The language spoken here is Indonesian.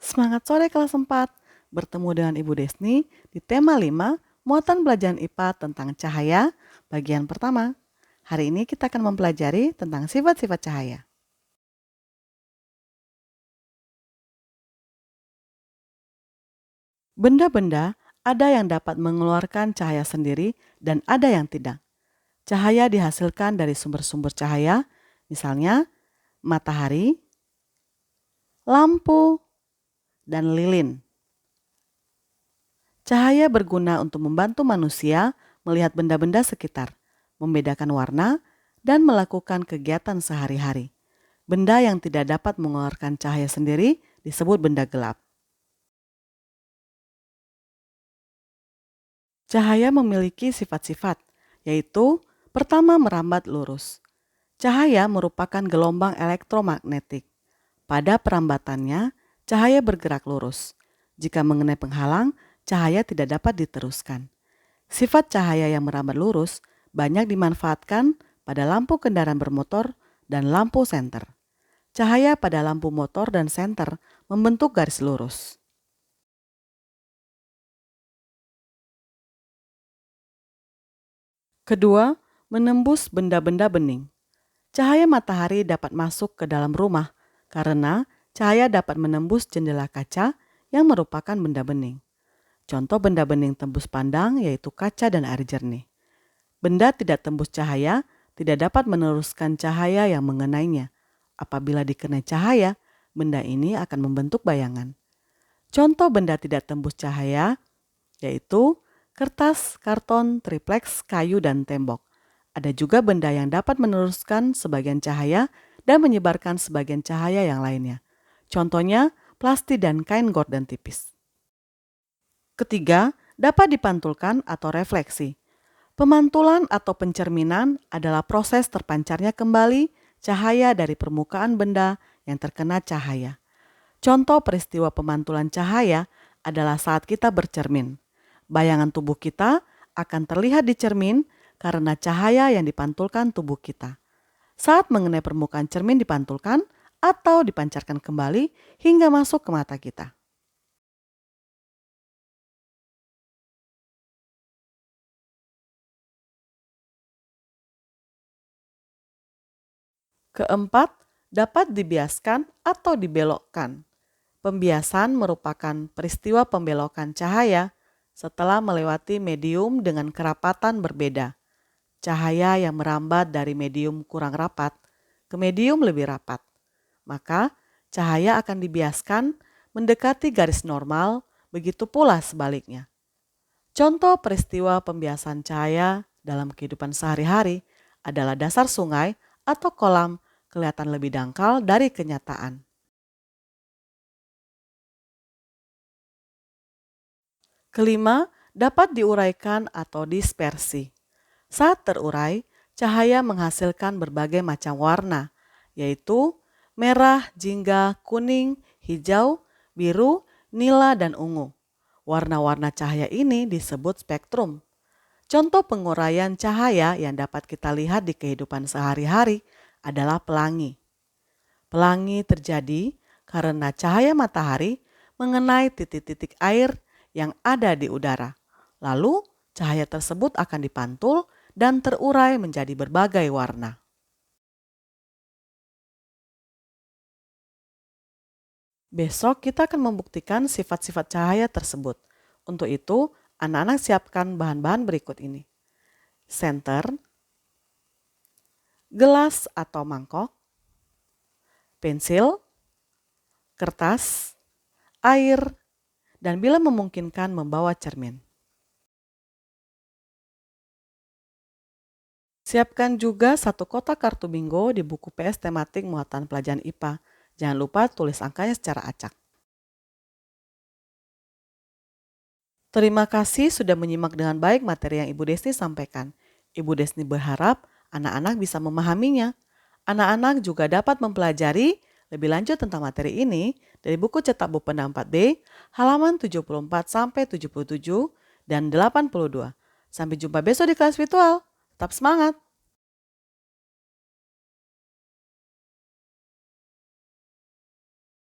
Semangat sore kelas 4. Bertemu dengan Ibu Desni di tema 5, muatan pelajaran IPA tentang cahaya, bagian pertama. Hari ini kita akan mempelajari tentang sifat-sifat cahaya. Benda-benda ada yang dapat mengeluarkan cahaya sendiri dan ada yang tidak. Cahaya dihasilkan dari sumber-sumber cahaya, misalnya matahari, lampu, dan lilin. Cahaya berguna untuk membantu manusia melihat benda-benda sekitar, membedakan warna, dan melakukan kegiatan sehari-hari. Benda yang tidak dapat mengeluarkan cahaya sendiri disebut benda gelap. Cahaya memiliki sifat-sifat, yaitu pertama merambat lurus. Cahaya merupakan gelombang elektromagnetik. Pada perambatannya, cahaya bergerak lurus. Jika mengenai penghalang, cahaya tidak dapat diteruskan. Sifat cahaya yang merambat lurus banyak dimanfaatkan pada lampu kendaraan bermotor dan lampu senter. Cahaya pada lampu motor dan senter membentuk garis lurus. Kedua, menembus benda-benda bening. Cahaya matahari dapat masuk ke dalam rumah karena cahaya dapat menembus jendela kaca yang merupakan benda bening. Contoh benda bening tembus pandang yaitu kaca dan air jernih. Benda tidak tembus cahaya tidak dapat meneruskan cahaya yang mengenainya. Apabila dikenai cahaya, benda ini akan membentuk bayangan. Contoh benda tidak tembus cahaya yaitu kertas, karton, tripleks, kayu, dan tembok. Ada juga benda yang dapat meneruskan sebagian cahaya dan menyebarkan sebagian cahaya yang lainnya. Contohnya plastik dan kain gorden tipis. Ketiga, dapat dipantulkan atau refleksi. Pemantulan atau pencerminan adalah proses terpancarnya kembali cahaya dari permukaan benda yang terkena cahaya. Contoh peristiwa pemantulan cahaya adalah saat kita bercermin. Bayangan tubuh kita akan terlihat di cermin karena cahaya yang dipantulkan tubuh kita. Saat mengenai permukaan cermin dipantulkan atau dipancarkan kembali hingga masuk ke mata kita. Keempat, dapat dibiaskan atau dibelokkan. Pembiasan merupakan peristiwa pembelokan cahaya setelah melewati medium dengan kerapatan berbeda. Cahaya yang merambat dari medium kurang rapat ke medium lebih rapat. Maka cahaya akan dibiaskan mendekati garis normal, begitu pula sebaliknya. Contoh peristiwa pembiasan cahaya dalam kehidupan sehari-hari adalah dasar sungai atau kolam kelihatan lebih dangkal dari kenyataan. Kelima, dapat diuraikan atau dispersi. Saat terurai, cahaya menghasilkan berbagai macam warna, yaitu merah, jingga, kuning, hijau, biru, nila, dan ungu. Warna-warna cahaya ini disebut spektrum. Contoh penguraian cahaya yang dapat kita lihat di kehidupan sehari-hari adalah pelangi. Pelangi terjadi karena cahaya matahari mengenai titik-titik air yang ada di udara. Lalu cahaya tersebut akan dipantul dan terurai menjadi berbagai warna. Besok kita akan membuktikan sifat-sifat cahaya tersebut. Untuk itu, anak-anak siapkan bahan-bahan berikut ini. Senter, gelas atau mangkok, pensil, kertas, air, dan bila memungkinkan membawa cermin. Siapkan juga satu kotak kartu bingo di buku PS tematik muatan pelajaran IPA. Jangan lupa tulis angkanya secara acak. Terima kasih sudah menyimak dengan baik materi yang Ibu Desni sampaikan. Ibu Desni berharap anak-anak bisa memahaminya. Anak-anak juga dapat mempelajari lebih lanjut tentang materi ini dari buku cetak Bupenda 4B halaman 74 sampai 77 dan 82. Sampai jumpa besok di kelas virtual. Tetap semangat!